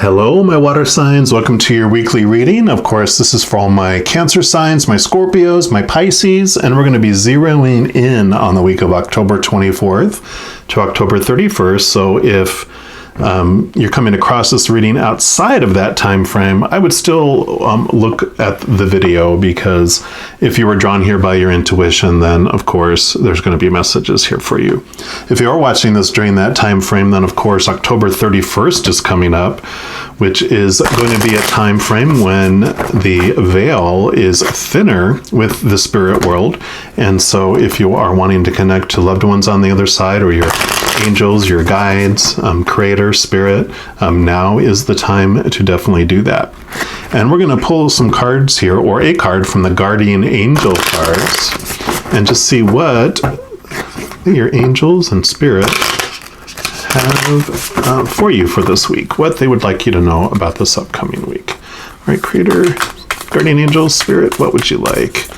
Hello, my water signs. Welcome to your weekly reading. Of course, this is for all my Cancer signs, my Scorpios, my Pisces, and we're going to be zeroing in on the week of October 24th to October 31st. So if you're coming across this reading outside of that time frame, I would still look at the video, because if you were drawn here by your intuition, then of course there's going to be messages here for you. If you are watching this during that time frame, then of course October 31st is coming up, which is going to be a time frame when the veil is thinner with the spirit world. And so if you are wanting to connect to loved ones on the other side, or your angels, your guides, creator, spirit, now is the time to definitely do that. And we're going to pull some cards here, or a card from the guardian angel cards, and just see what your angels and spirit have for you for this week, what they would like you to know about this upcoming week. All right, creator, guardian angel, spirit, what would you like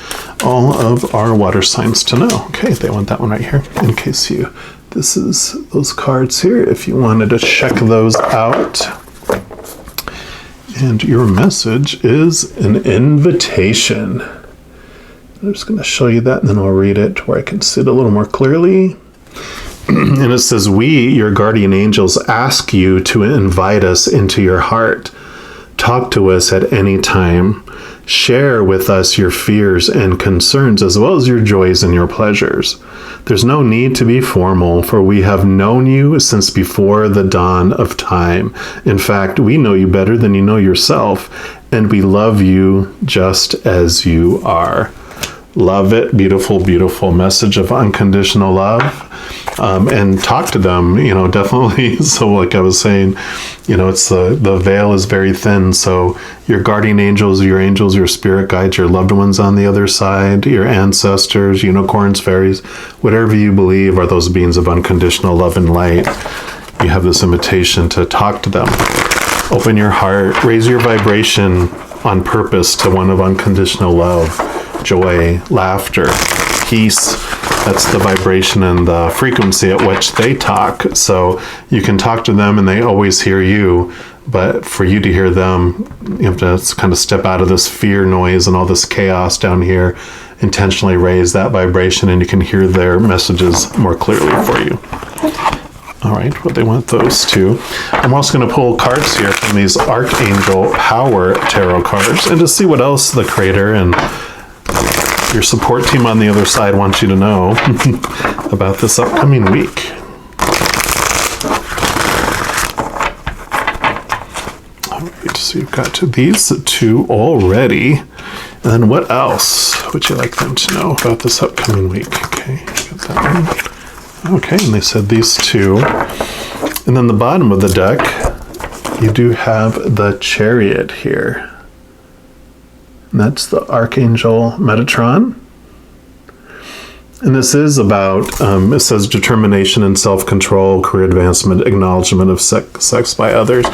all of our water signs to know? Okay, they want that one right here in case you... This is those cards here, if you wanted to check those out. And your message is an invitation. I'm just going to show you that, and then I'll read it where I can see it a little more clearly. And it says, "We, your guardian angels, ask you to invite us into your heart. Talk to us at any time. Share with us your fears and concerns, as well as your joys and your pleasures. There's no need to be formal, for we have known you since before the dawn of time. In fact, we know you better than you know yourself, and we love you just as you are." Love it. Beautiful, beautiful message of unconditional love. And talk to them, definitely. So like I was saying, it's the veil is very thin. So your guardian angels, your spirit guides, your loved ones on the other side, your ancestors, unicorns, fairies, whatever you believe are those beings of unconditional love and light. You have this invitation to talk to them. Open your heart, raise your vibration on purpose to one of unconditional love, joy, laughter, peace. That's the vibration and the frequency at which they talk. So you can talk to them and they always hear you. But for you to hear them, you have to kind of step out of this fear noise and all this chaos down here, intentionally raise that vibration, and you can hear their messages more clearly for you. All right, well, they want those two. I'm also going to pull cards here from these Archangel Power Tarot cards, and to see what else the creator and your support team on the other side wants you to know about this upcoming week. All right, so you've got these two already. And then what else would you like them to know about this upcoming week? Okay, got that one. Okay, and they said these two. And then the bottom of the deck, you do have the Chariot here. And that's the Archangel Metatron. And this is about, it says determination and self-control, career advancement, acknowledgement of sex by others.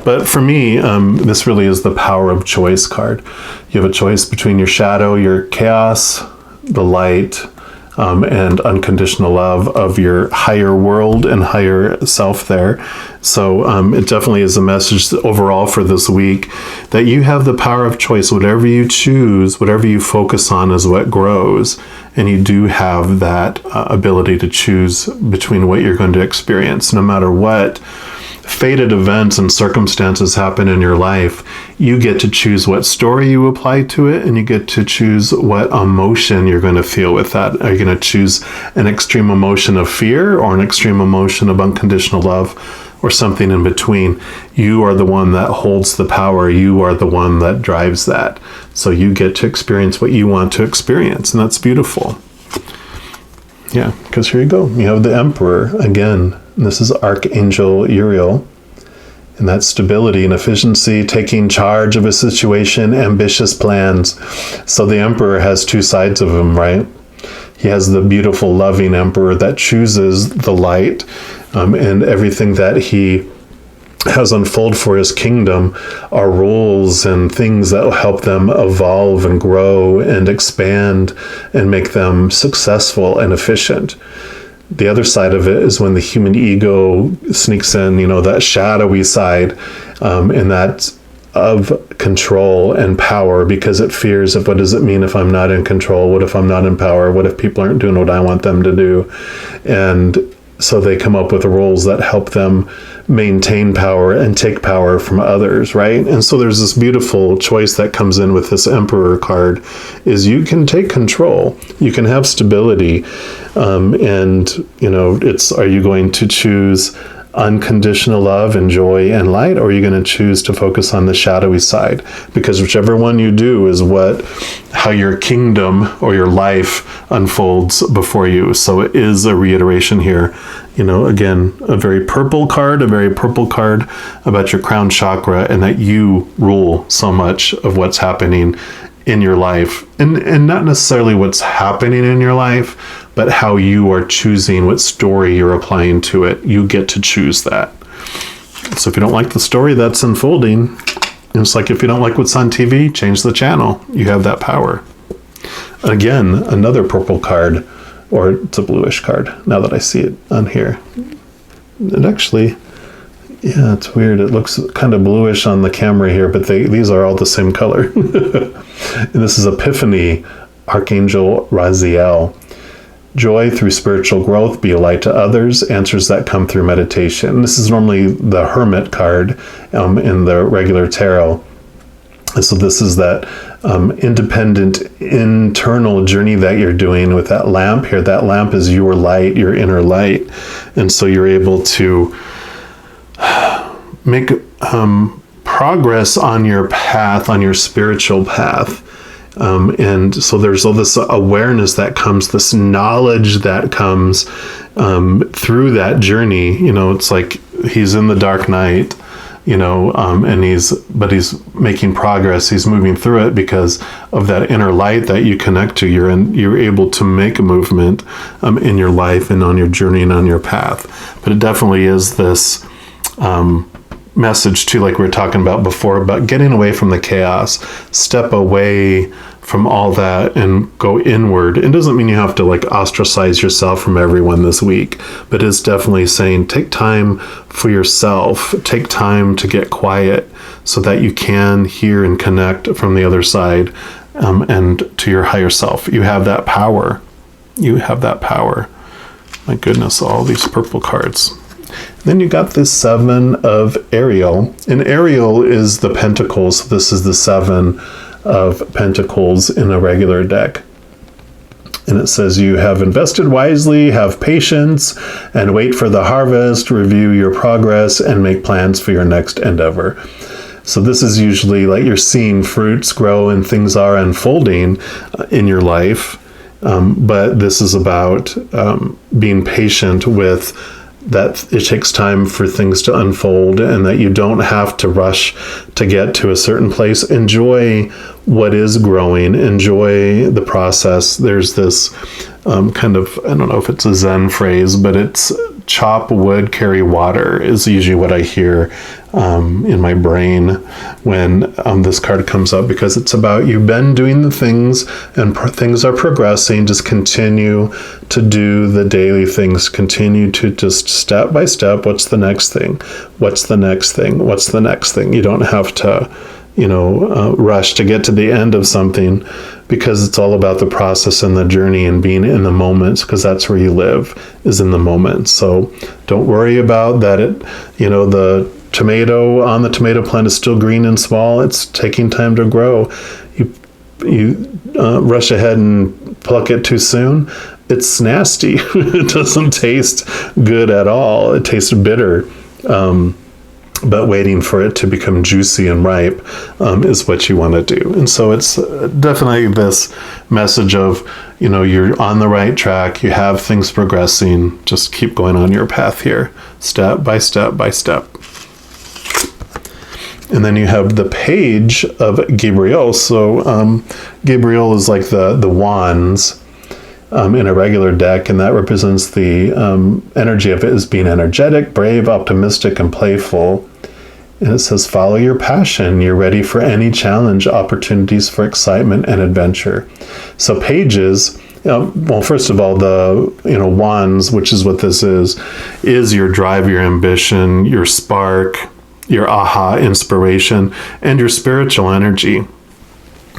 But for me, this really is the power of choice card. You have a choice between your shadow, your chaos, the light, and unconditional love of your higher world and higher self there. So it definitely is a message overall for this week that you have the power of choice. Whatever you choose, whatever you focus on is what grows. And you do have that ability to choose between what you're going to experience. No matter what fated events and circumstances happen in your life, you get to choose what story you apply to it, and you get to choose what emotion you're going to feel with that. Are you going to choose an extreme emotion of fear, or an extreme emotion of unconditional love, or something in between? You are the one that holds the power. You are the one that drives that. So you get to experience what you want to experience, and that's beautiful. Yeah, because here you go. You have the Emperor again. This is Archangel Uriel. And that's stability and efficiency, taking charge of a situation, ambitious plans. So the Emperor has two sides of him, right? He has the beautiful, loving Emperor that chooses the light, and everything that he has unfold for his kingdom are rules and things that will help them evolve and grow and expand and make them successful and efficient. The other side of it is when the human ego sneaks in, that shadowy side, and that's of control and power, because it fears of what does it mean if I'm not in control? What if I'm not in power? What if people aren't doing what I want them to do? And so they come up with rules that help them maintain power and take power from others, right? And so there's this beautiful choice that comes in with this Emperor card, is you can take control, you can have stability, and it's, are you going to choose unconditional love and joy and light, or are you going to choose to focus on the shadowy side? Because whichever one you do is how your kingdom or your life unfolds before you. So it is a reiteration here, again, a very purple card about your crown chakra, and that you rule so much of what's happening in your life, and not necessarily what's happening in your life, but how you are choosing what story you're applying to it. You get to choose that. So if you don't like the story that's unfolding, it's like if you don't like what's on TV, change the channel. You have that power. Again, another purple card, or it's a bluish card now that I see it on here. It actually, yeah, it's weird. It looks kind of bluish on the camera here, but these are all the same color. And this is Epiphany, Archangel Raziel. Joy through spiritual growth, be a light to others, answers that come through meditation. This is normally the Hermit card in the regular tarot. And so this is that independent internal journey that you're doing with that lamp here. That lamp is your light, your inner light. And so you're able to make progress on your path, on your spiritual path. And so there's all this awareness that comes, this knowledge that comes through that journey. It's like he's in the dark night, and he's making progress. He's moving through it because of that inner light that you connect to. You're able to make a movement in your life and on your journey and on your path. But it definitely is this message too, like we were talking about before, about getting away from the chaos, step away from all that and go inward. It doesn't mean you have to ostracize yourself from everyone this week, but it's definitely saying take time for yourself, take time to get quiet so that you can hear and connect from the other side, and to your higher self. You have that power. You have that power. My goodness, all these purple cards. Then you got this Seven of Ariel, and Ariel is the Pentacles. This is the Seven of Pentacles in a regular deck. And it says you have invested wisely, have patience, and wait for the harvest, review your progress, and make plans for your next endeavor. So this is usually you're seeing fruits grow and things are unfolding in your life. But this is about being patient with that. It takes time for things to unfold, and that you don't have to rush to get to a certain place. Enjoy what is growing, enjoy the process. There's this kind of, I don't know if it's a Zen phrase, but it's chop wood, carry water is usually what I hear in my brain when this card comes up, because it's about you've been doing the things and things are progressing. Just continue to do the daily things. Continue to just step by step. What's the next thing? What's the next thing? What's the next thing? You don't have to, rush to get to the end of something, because it's all about the process and the journey and being in the moment, because that's where you live, is in the moment. So don't worry about that. The tomato on the tomato plant is still green and small. It's taking time to grow. You rush ahead and pluck it too soon. It's nasty. It doesn't taste good at all. It tastes bitter. But waiting for it to become juicy and ripe is what you want to do. And so it's definitely this message of, you're on the right track. You have things progressing. Just keep going on your path here, step by step by step. And then you have the Page of Gabriel. So Gabriel is like the wands in a regular deck, and that represents the energy of it as being energetic, brave, optimistic, and playful. And it says, follow your passion. You're ready for any challenge, opportunities for excitement and adventure. So pages, well, first of all, the wands, which is what this is your drive, your ambition, your spark, your aha inspiration, and your spiritual energy.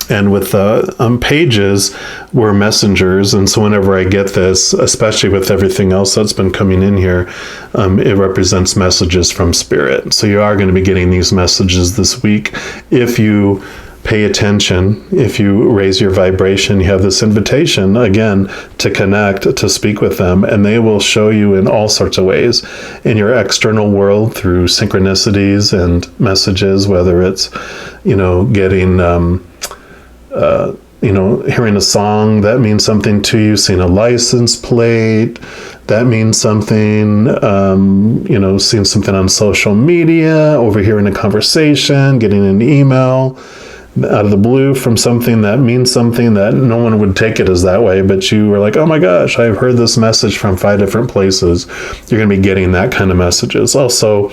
And with the pages, we're messengers. And so whenever I get this, especially with everything else that's been coming in here, it represents messages from spirit. So you are going to be getting these messages this week. If you pay attention, if you raise your vibration, you have this invitation, again, to connect, to speak with them. And they will show you in all sorts of ways in your external world through synchronicities and messages, whether it's, getting... hearing a song that means something to you, seeing a license plate that means something, seeing something on social media, overhearing a conversation, getting an email out of the blue from something that means something that no one would take it as that way, but you were like, oh my gosh, I've heard this message from 5 different places. You're going to be getting that kind of messages. Also,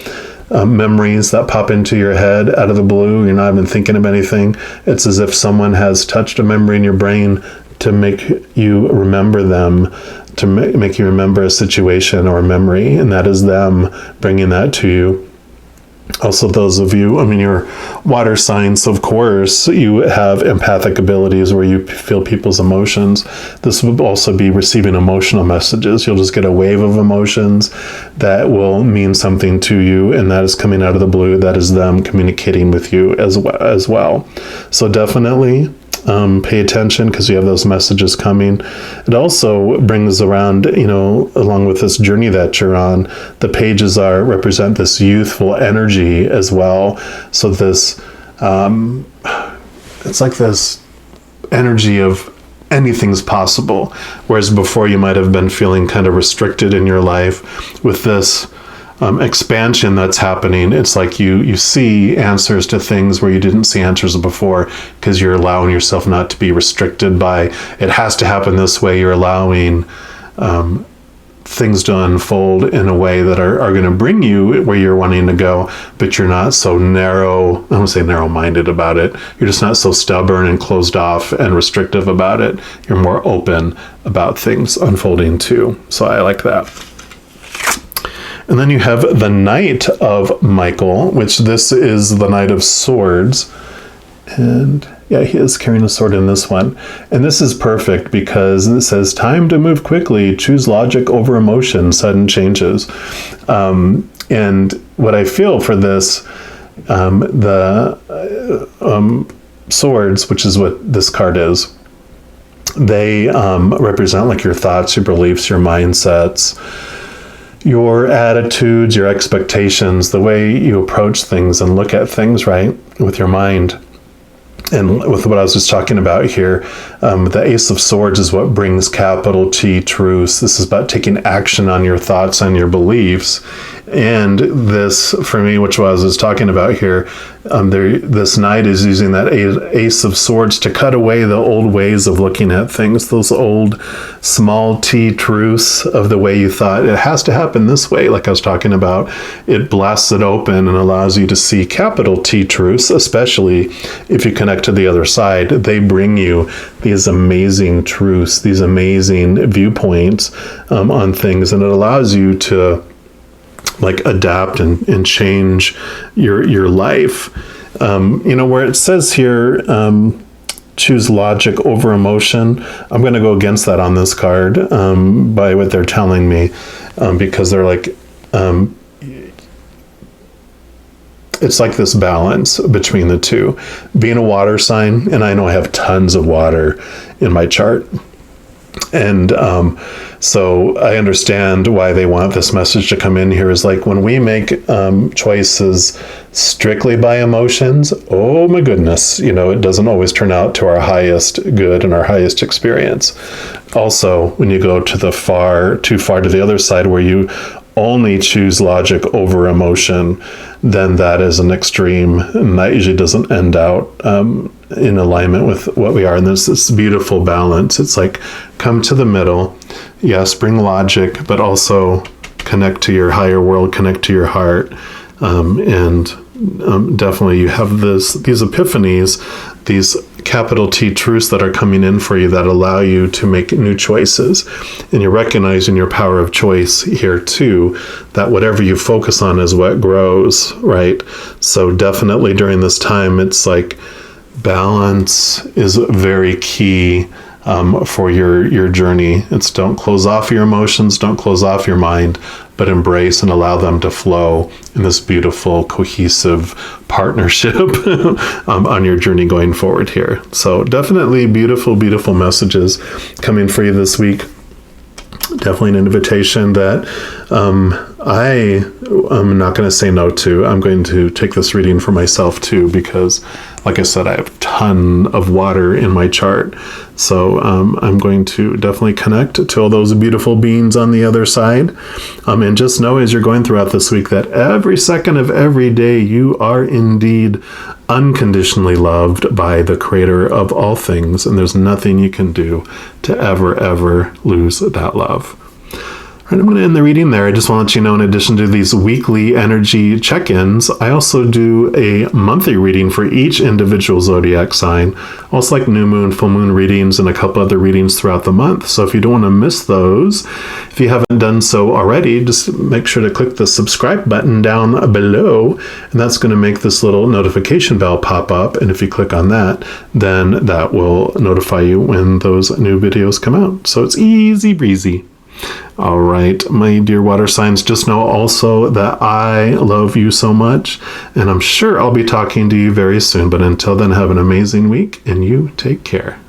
memories that pop into your head out of the blue. You're not even thinking of anything. It's as if someone has touched a memory in your brain to make you remember them, to make you remember a situation or a memory, and that is them bringing that to you. Also, those of you, you're water signs, so of course, you have empathic abilities where you feel people's emotions. This would also be receiving emotional messages. You'll just get a wave of emotions that will mean something to you, and that is coming out of the blue. That is them communicating with you as well. So definitely pay attention, because you have those messages coming. It also brings around, along with this journey that you're on, the pages represent this youthful energy as well. So this, it's like this energy of anything's possible. Whereas before you might have been feeling kind of restricted in your life. With this expansion that's happening, it's like you see answers to things where you didn't see answers before, because you're allowing yourself not to be restricted by it has to happen this way. You're allowing things to unfold in a way that are going to bring you where you're wanting to go, but you're not so narrow, I don't want to say narrow-minded about it. You're just not so stubborn and closed off and restrictive about it. You're more open about things unfolding too. So I like that. And then you have the Knight of Michael, which this is the Knight of Swords. And yeah, he is carrying a sword in this one. And this is perfect because it says, time to move quickly, choose logic over emotion, sudden changes. And what I feel for this, the swords, which is what this card is, they represent like your thoughts, your beliefs, your mindsets, your attitudes, your expectations, the way you approach things and look at things, right, with your mind. And with what I was just talking about here, the Ace of Swords is what brings capital T, truth. This is about taking action on your thoughts and your beliefs. And this, for me, which I was talking about here, this knight is using that Ace of Swords to cut away the old ways of looking at things, those old small t truths of the way you thought it has to happen this way, like I was talking about. It blasts it open and allows you to see capital T truths, especially if you connect to the other side. They bring you these amazing truths, these amazing viewpoints on things, and it allows you to like adapt and change your life. Where it says here, choose logic over emotion, I'm going to go against that on this card by what they're telling me, because they're like, it's like this balance between the two. Being a water sign, and I know I have tons of water in my chart, and so I understand why they want this message to come in here, is like when we make choices strictly by emotions, oh my goodness, it doesn't always turn out to our highest good and our highest experience. Also, when you go to too far to the other side, where you only choose logic over emotion, then that is an extreme, and that usually doesn't end out in alignment with what we are. And there's this beautiful balance. It's like, come to the middle. Yes, bring logic, but also connect to your higher world, connect to your heart. Definitely you have these epiphanies, these capital T truths that are coming in for you that allow you to make new choices. And you're recognizing your power of choice here too, that whatever you focus on is what grows, right? So definitely during this time, it's like balance is very key for your journey. It's don't close off your emotions, don't close off your mind, but embrace and allow them to flow in this beautiful, cohesive partnership on your journey going forward here. So definitely beautiful, beautiful messages coming for you this week. Definitely an invitation that I am not going to say no to. I'm going to take this reading for myself too, because like I said, I have a ton of water in my chart. So I'm going to definitely connect to all those beautiful beings on the other side. And just know as you're going throughout this week that every second of every day, you are indeed unconditionally loved by the creator of all things. And there's nothing you can do to ever lose that love. All right, I'm going to end the reading there. I just want to let you know, in addition to these weekly energy check-ins, I also do a monthly reading for each individual zodiac sign. Also like new moon, full moon readings, and a couple other readings throughout the month. So if you don't want to miss those, if you haven't done so already, just make sure to click the subscribe button down below, and that's going to make this little notification bell pop up. And if you click on that, then that will notify you when those new videos come out. So it's easy breezy. All right, my dear water signs, just know also that I love you so much, and I'm sure I'll be talking to you very soon. But until then, have an amazing week, and you take care.